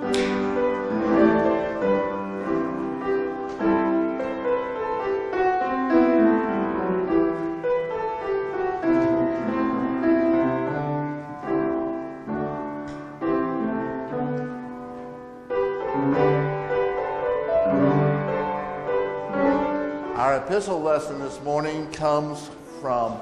Our epistle lesson this morning comes from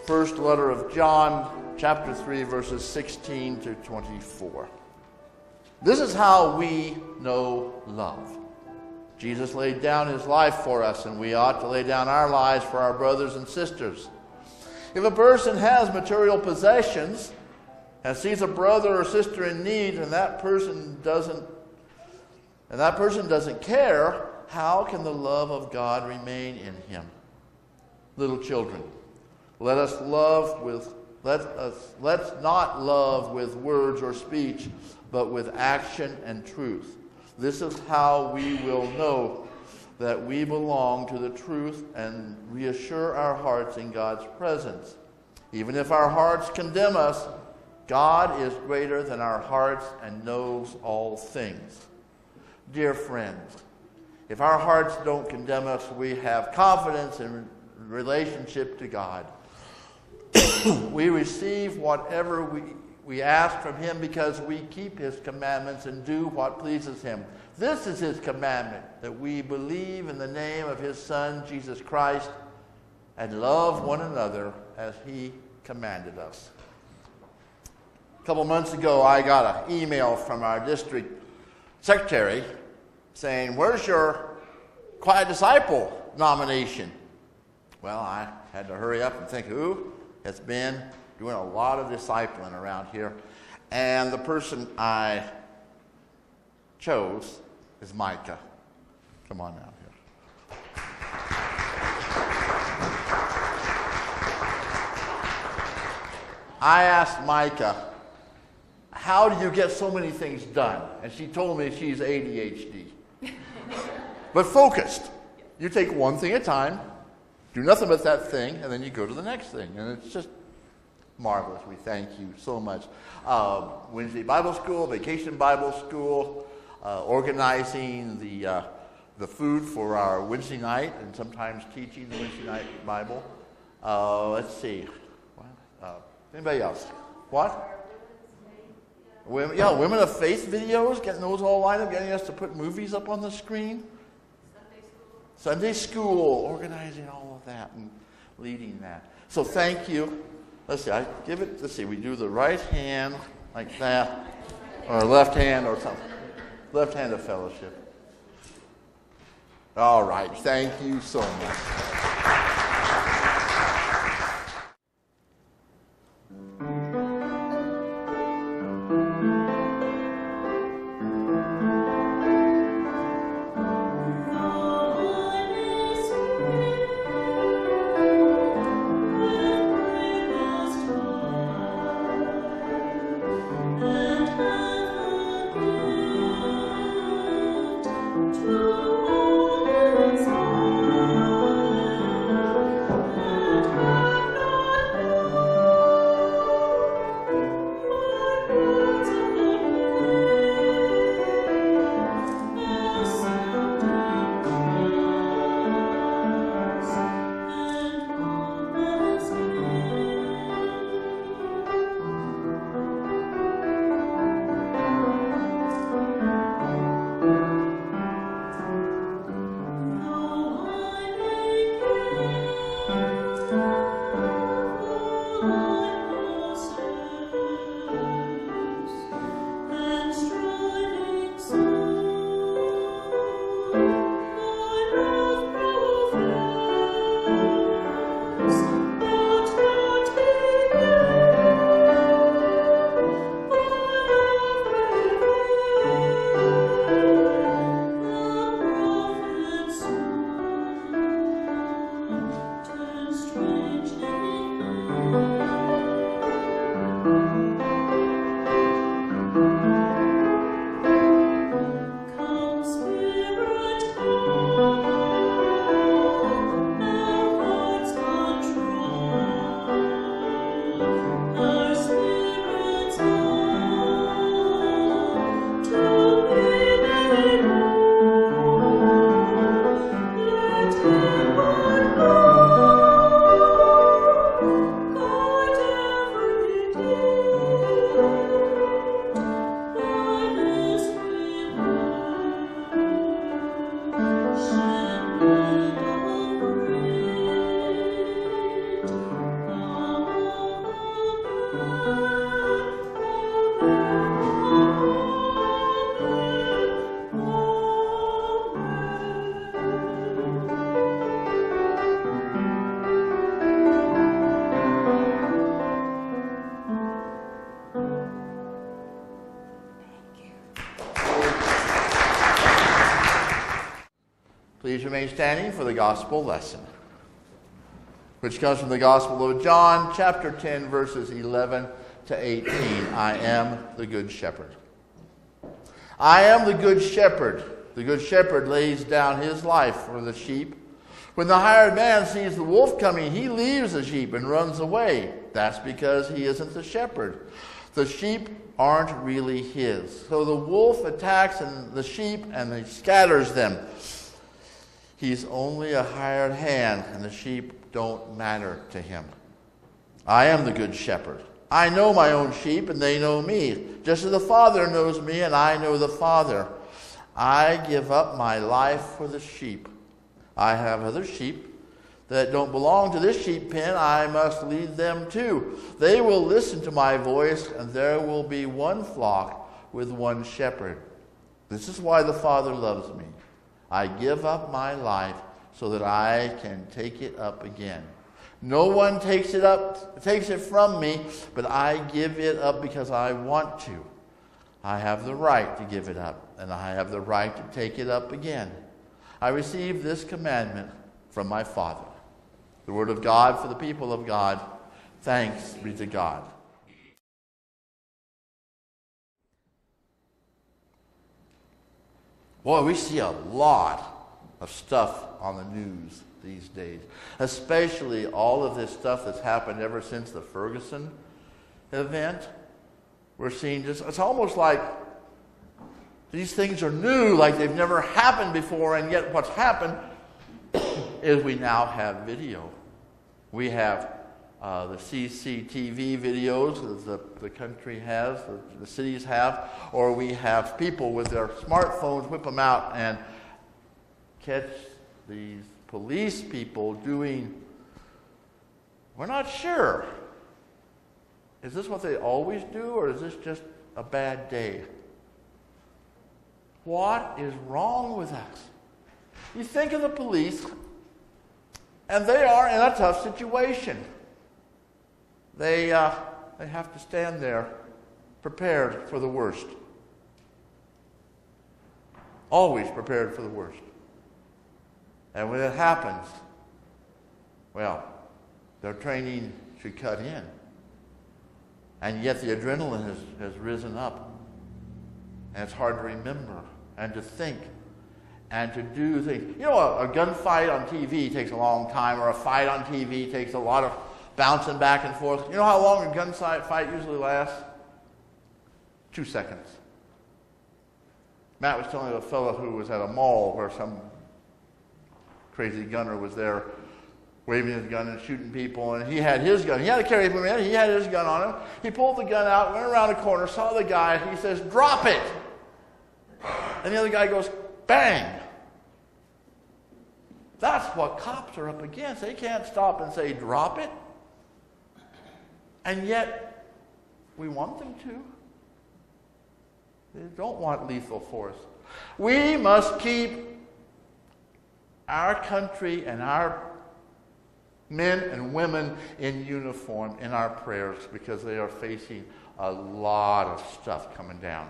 first letter of John, chapter 3, verses 16 to 24. This is how we know love. Jesus laid down his life for us, and we ought to lay down our lives for our brothers and sisters. If a person has material possessions and sees a brother or sister in need, and that person doesn't care, how can the love of God remain in him? Little children, let's not love with words or speech, but with action and truth. This is how we will know that we belong to the truth and reassure our hearts in God's presence. Even if our hearts condemn us, God is greater than our hearts and knows all things. Dear friends, if our hearts don't condemn us, we have confidence in relationship to God. We receive whatever we ask from him because we keep his commandments and do what pleases him. This is his commandment, that we believe in the name of his Son, Jesus Christ, and love one another as he commanded us. A couple months ago, I got an email from our district secretary saying, "Where's your Quiet Disciple nomination?" Well, I had to hurry up and think, who has been doing a lot of discipling around here? And the person I chose is Micah. Come on out here. I asked Micah, how do you get so many things done? And she told me she's ADHD. But focused. You take one thing at a time, do nothing but that thing, and then you go to the next thing. And it's just marvelous. We thank you so much. Wednesday Bible School, Vacation Bible School, organizing the food for our Wednesday night, and sometimes teaching the Wednesday night Bible. Let's see. Anybody else? What? Women of Faith videos, getting those all lined up, getting us to put movies up on the screen. Sunday school, organizing all of that and leading that. So thank you. Let's see, we do the right hand like that, or left hand or something. Left hand of fellowship. All right, thank you so much. To Please remain standing for the gospel lesson, which comes from the Gospel of John, chapter 10, verses 11 to 18. I am the good shepherd. I am the good shepherd. The good shepherd lays down his life for the sheep. When the hired man sees the wolf coming, he leaves the sheep and runs away. That's because he isn't the shepherd. The sheep aren't really his. So the wolf attacks the sheep and he scatters them. He's only a hired hand, and the sheep don't matter to him. I am the good shepherd. I know my own sheep, and they know me, just as the Father knows me, and I know the Father. I give up my life for the sheep. I have other sheep that don't belong to this sheep pen. I must lead them too. They will listen to my voice, and there will be one flock with one shepherd. This is why the Father loves me. I give up my life so that I can take it up again. No one takes it from me, but I give it up because I want to. I have the right to give it up, and I have the right to take it up again. I received this commandment from my Father. The word of God for the people of God. Thanks be to God. Boy, we see a lot of stuff on the news these days, especially all of this stuff that's happened ever since the Ferguson event. We're seeing just, it's almost like these things are new, like they've never happened before, and yet what's happened is we now have video. We have the CCTV videos that the country has, the cities have, or we have people with their smartphones whip them out and catch these police people doing, we're not sure. Is this what they always do, or is this just a bad day? What is wrong with us? You think of the police, and they are in a tough situation. They have to stand there prepared for the worst. Always prepared for the worst. And when it happens, well, their training should cut in. And yet the adrenaline has risen up. And it's hard to remember and to think and to do things. You know, a gunfight on TV takes a long time, or a fight on TV takes a lot of bouncing back and forth. You know how long a gunfight usually lasts? 2 seconds. Matt was telling a fellow who was at a mall where some crazy gunner was there waving his gun and shooting people, and he had his gun. He had to carry him in. He had his gun on him. He pulled the gun out, went around a corner, saw the guy. He says, "Drop it!" And the other guy goes, "Bang!" That's what cops are up against. They can't stop and say, "Drop it." And yet, we want them to. They don't want lethal force. We must keep our country and our men and women in uniform in our prayers, because they are facing a lot of stuff coming down.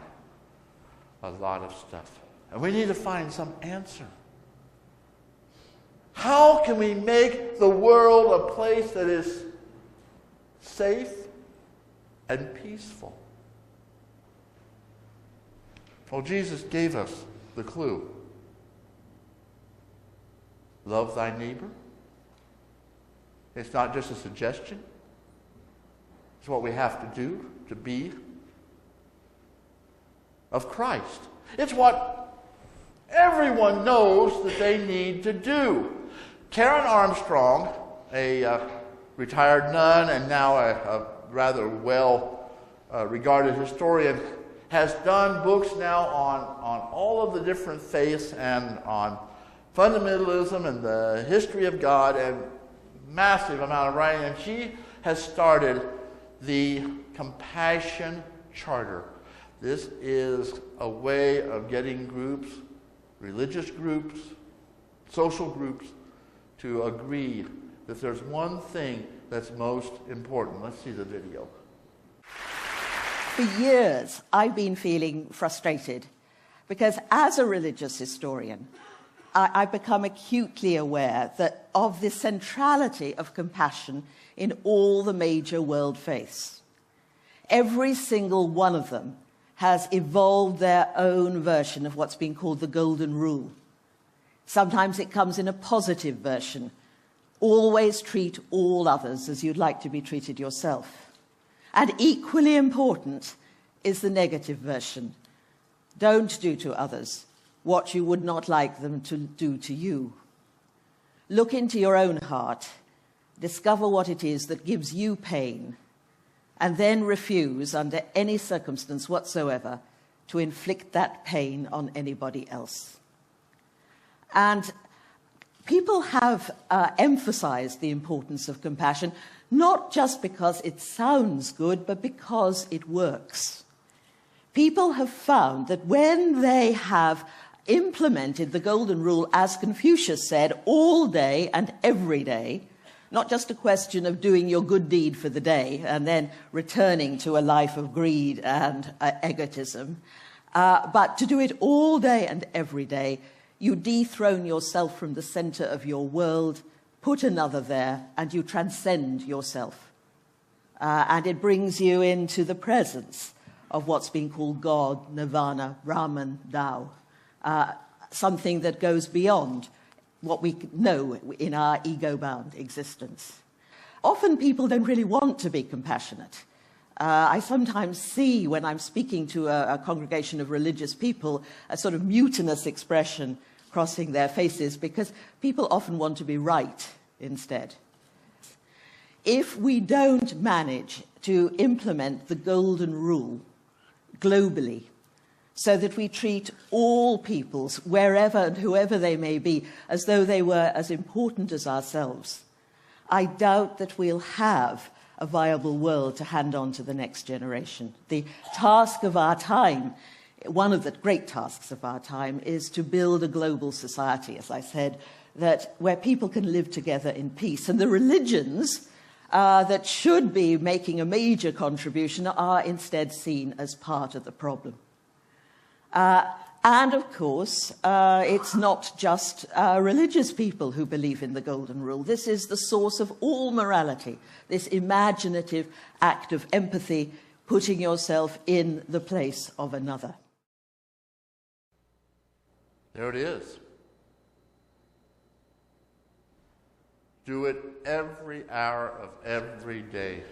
A lot of stuff. And we need to find some answer. How can we make the world a place that is safe and peaceful? Well, Jesus gave us the clue. Love thy neighbor. It's not just a suggestion. It's what we have to do to be of Christ. It's what everyone knows that they need to do. Karen Armstrong, a retired nun and now a rather well-regarded historian, has done books now on all of the different faiths and on fundamentalism and the history of God, and massive amount of writing. And she has started the Compassion Charter. This is a way of getting groups, religious groups, social groups, to agree that there's one thing that's most important. Let's see the video. For years, I've been feeling frustrated because as a religious historian, I've become acutely aware of the centrality of compassion in all the major world faiths. Every single one of them has evolved their own version of what's been called the Golden Rule. Sometimes it comes in a positive version. Always treat all others as you'd like to be treated yourself. And equally important is the negative version. Don't do to others what you would not like them to do to you. Look into your own heart, discover what it is that gives you pain, and then refuse, under any circumstance whatsoever, to inflict that pain on anybody else. And people have emphasized the importance of compassion, not just because it sounds good, but because it works. People have found that when they have implemented the Golden Rule, as Confucius said, all day and every day, not just a question of doing your good deed for the day and then returning to a life of greed and egotism, but to do it all day and every day, you dethrone yourself from the center of your world, put another there, and you transcend yourself. And it brings you into the presence of what's been called God, Nirvana, Brahman, Tao, something that goes beyond what we know in our ego-bound existence. Often people don't really want to be compassionate. I sometimes see, when I'm speaking to a congregation of religious people, a sort of mutinous expression crossing their faces, because people often want to be right instead. If we don't manage to implement the Golden Rule globally, so that we treat all peoples, wherever and whoever they may be, as though they were as important as ourselves, I doubt that we'll have a viable world to hand on to the next generation. The task of our time, one of the great tasks of our time, is to build a global society, as I said, where people can live together in peace. And the religions that should be making a major contribution are instead seen as part of the problem. And of course, it's not just religious people who believe in the Golden Rule. This is the source of all morality, this imaginative act of empathy, putting yourself in the place of another. There it is. Do it every hour of every day.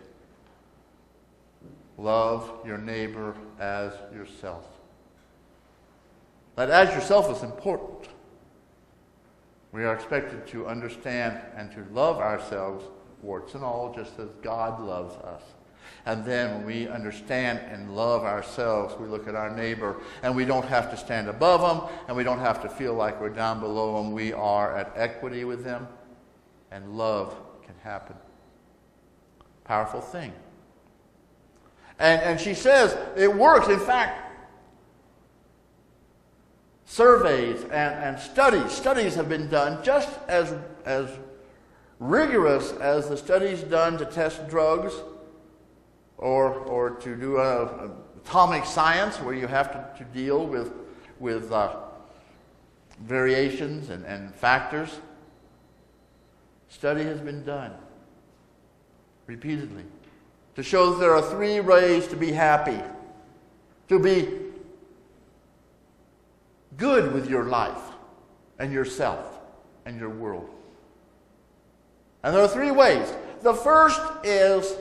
Love your neighbor as yourself. But as yourself is important. We are expected to understand and to love ourselves, warts and all, just as God loves us. And then when we understand and love ourselves, we look at our neighbor, and we don't have to stand above them, and we don't have to feel like we're down below them. We are at equity with them, and love can happen. Powerful thing. And she says it works. In fact, surveys and studies have been done just as rigorous as the studies done to test drugs or to do atomic science, where you have to deal with variations and factors. Study has been done repeatedly to show that there are 3 ways to be happy, to be good with your life and yourself and your world. And there are 3 ways. The first is,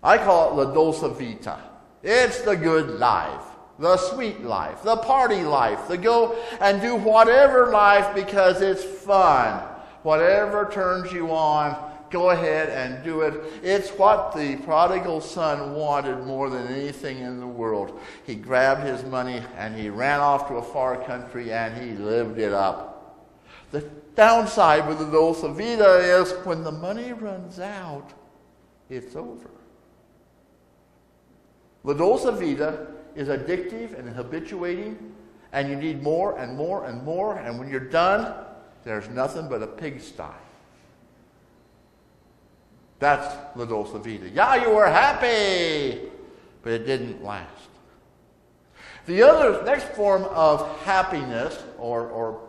I call it la dolce vita. It's the good life, the sweet life, the party life, the go and do whatever life because it's fun. Whatever turns you on, go ahead and do it. It's what the prodigal son wanted more than anything in the world. He grabbed his money and he ran off to a far country and he lived it up. The downside with the dolce vita is when the money runs out, it's over. La dolce vita is addictive and habituating, and you need more and more and more, and when you're done, there's nothing but a pigsty. That's la dolce vita. Yeah, you were happy, but it didn't last. The next form of happiness or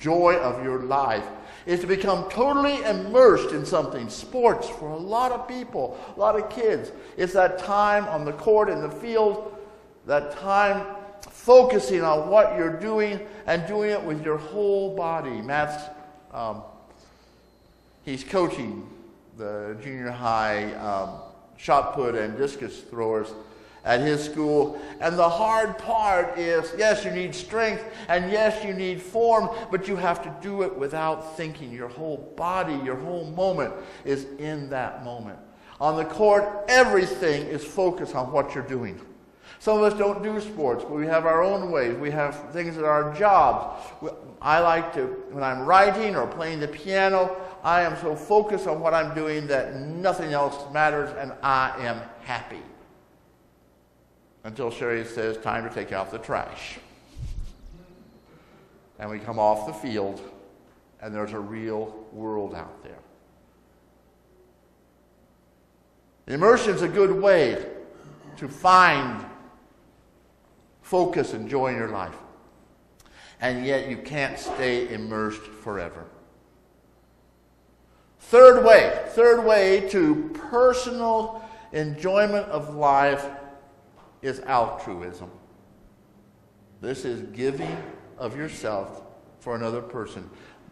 joy of your life is to become totally immersed in something. Sports, for a lot of people, a lot of kids, it's that time on the court, in the field, that time focusing on what you're doing and doing it with your whole body. Matt's, he's coaching the junior high shot put and discus throwers at his school. And the hard part is, yes, you need strength, and yes, you need form, but you have to do it without thinking. Your whole body, your whole moment is in that moment. On the court, everything is focused on what you're doing. Some of us don't do sports, but we have our own ways. We have things at our jobs. I like to, when I'm writing or playing the piano, I am so focused on what I'm doing that nothing else matters, and I am happy. Until Sherry says, time to take out the trash. And we come off the field, and there's a real world out there. Immersion is a good way to find focus and joy in your life. And yet you can't stay immersed forever. Third way to personal enjoyment of life is altruism. This is giving of yourself for another person.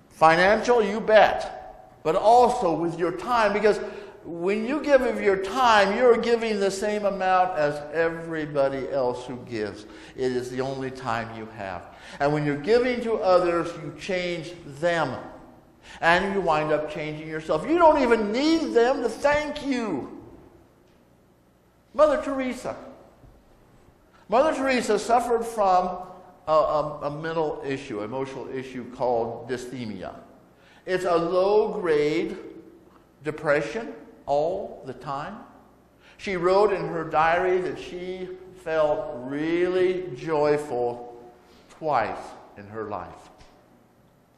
Financial, you bet, but also with your time, because when you give of your time, you're giving the same amount as everybody else who gives. It is the only time you have. And when you're giving to others, you change them. And you wind up changing yourself. You don't even need them to thank you. Mother Teresa suffered from a mental issue, emotional issue called dysthymia. It's a low-grade depression all the time. She wrote in her diary that she felt really joyful twice in her life.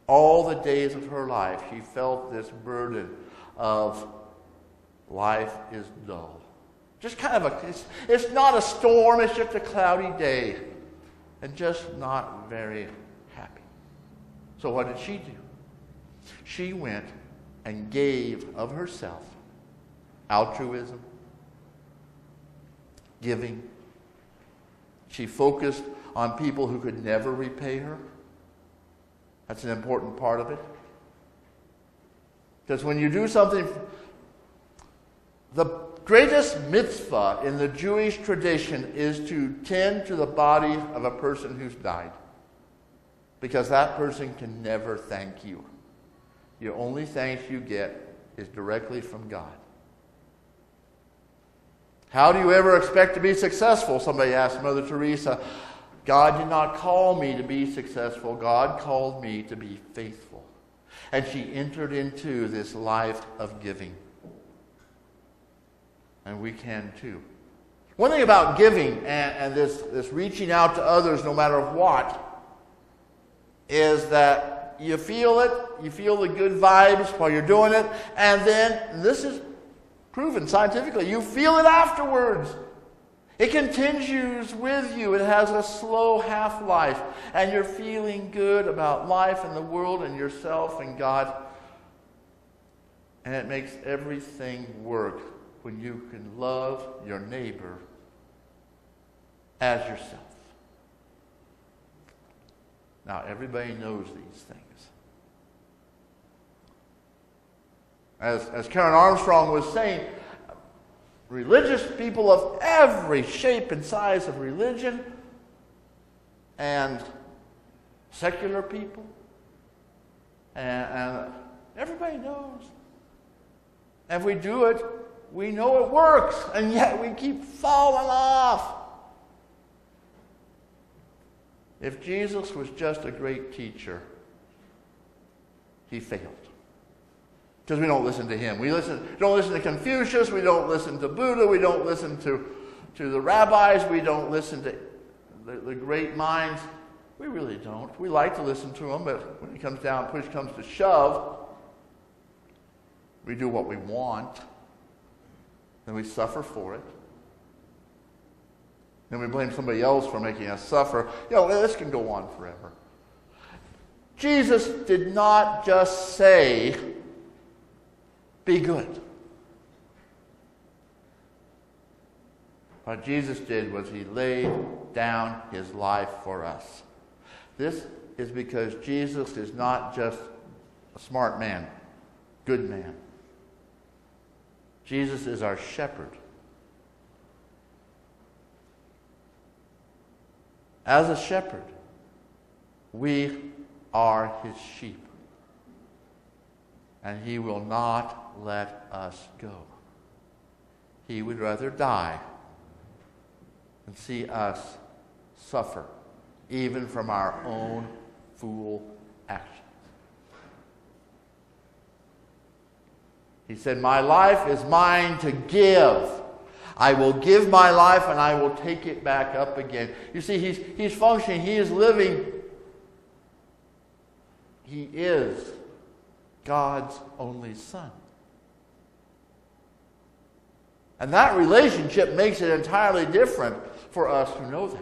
All the days of her life, she felt this burden of life is dull. Just kind of it's not a storm, it's just a cloudy day. And just not very happy. So what did she do? She went and gave of herself. Altruism. Giving. She focused on people who could never repay her. That's an important part of it. Because when you do something, the greatest mitzvah in the Jewish tradition is to tend to the body of a person who's died. Because that person can never thank you. The only thanks you get is directly from God. How do you ever expect to be successful? Somebody asked Mother Teresa. God did not call me to be successful. God called me to be faithful. And she entered into this life of giving. And we can too. One thing about giving and this reaching out to others no matter what is that you feel it, you feel the good vibes while you're doing it, and then, and this is proven scientifically, you feel it afterwards. It continues with you. It has a slow half-life, and you're feeling good about life and the world and yourself and God. And it makes everything work when you can love your neighbor as yourself. Now, everybody knows these things. As Karen Armstrong was saying, religious people of every shape and size of religion and secular people, and everybody knows. And if we do it, we know it works, and yet we keep falling off. If Jesus was just a great teacher, he failed. Because we don't listen to him. We don't listen to Confucius, we don't listen to Buddha, we don't listen to the rabbis, we don't listen to the great minds. We really don't. We like to listen to them, but when it comes down, push comes to shove, we do what we want. Then we suffer for it. Then we blame somebody else for making us suffer. You know, this can go on forever. Jesus did not just say, be good. What Jesus did was he laid down his life for us. This is because Jesus is not just a smart man, good man. Jesus is our shepherd. As a shepherd, we are his sheep. And he will not let us go. He would rather die than see us suffer, even from our own fool actions. He said, my life is mine to give. I will give my life and I will take it back up again. You see, he's functioning. He is living. He is God's only Son. And that relationship makes it entirely different for us who know that.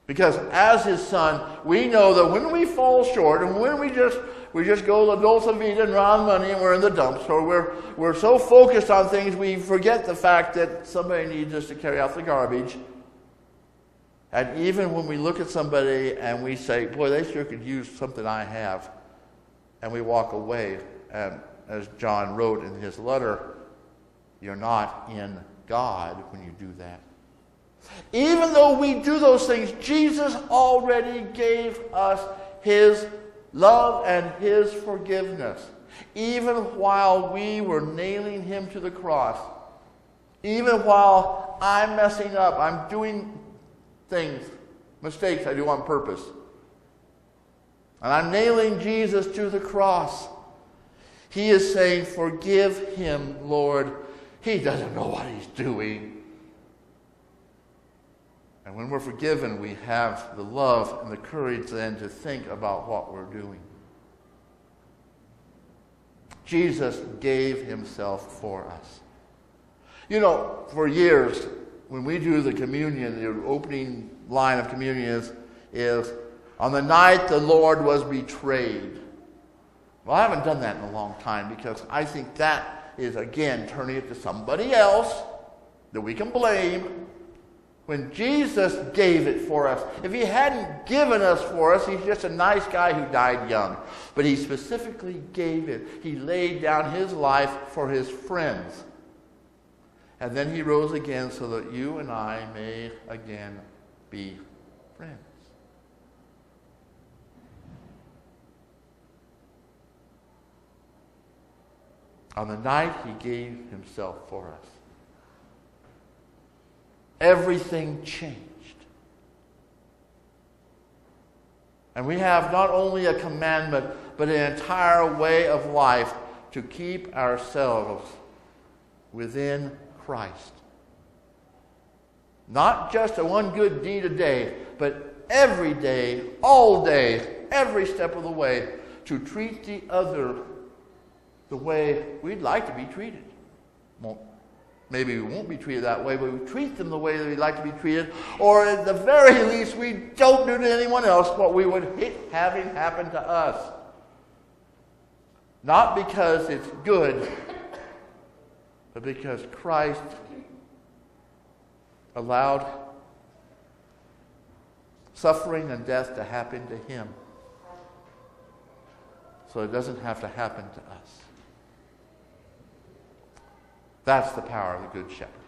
Because as his Son, we know that when we fall short and when we just go La Dolce Vita and round money and we're in the dumps, or we're so focused on things we forget the fact that somebody needs us to carry out the garbage. And even when we look at somebody and we say, boy, they sure could use something I have, and we walk away, and as John wrote in his letter, you're not in God when you do that. Even though we do those things, Jesus already gave us his love and his forgiveness. Even while we were nailing him to the cross, even while I'm messing up, I'm doing things, mistakes I do on purpose, and I'm nailing Jesus to the cross, he is saying, forgive him, Lord. He doesn't know what he's doing. And when we're forgiven, we have the love and the courage then to think about what we're doing. Jesus gave himself for us. You know, for years, when we do the communion, the opening line of communion is on the night the Lord was betrayed. Well, I haven't done that in a long time because I think that is, again, turning it to somebody else that we can blame. When Jesus gave it for us, if he hadn't given us for us, he's just a nice guy who died young. But he specifically gave it. He laid down his life for his friends. And then he rose again so that you and I may again be friends. On the night he gave himself for us, everything changed. And we have not only a commandment, but an entire way of life to keep ourselves within Christ. Not just a one good deed a day, but every day, all day, every step of the way, to treat the other the way we'd like to be treated. Well, maybe we won't be treated that way, but we treat them the way that we'd like to be treated, or at the very least, we don't do to anyone else what we would hate having happen to us. Not because it's good, but because Christ allowed suffering and death to happen to him, so it doesn't have to happen to us. That's the power of the Good Shepherd.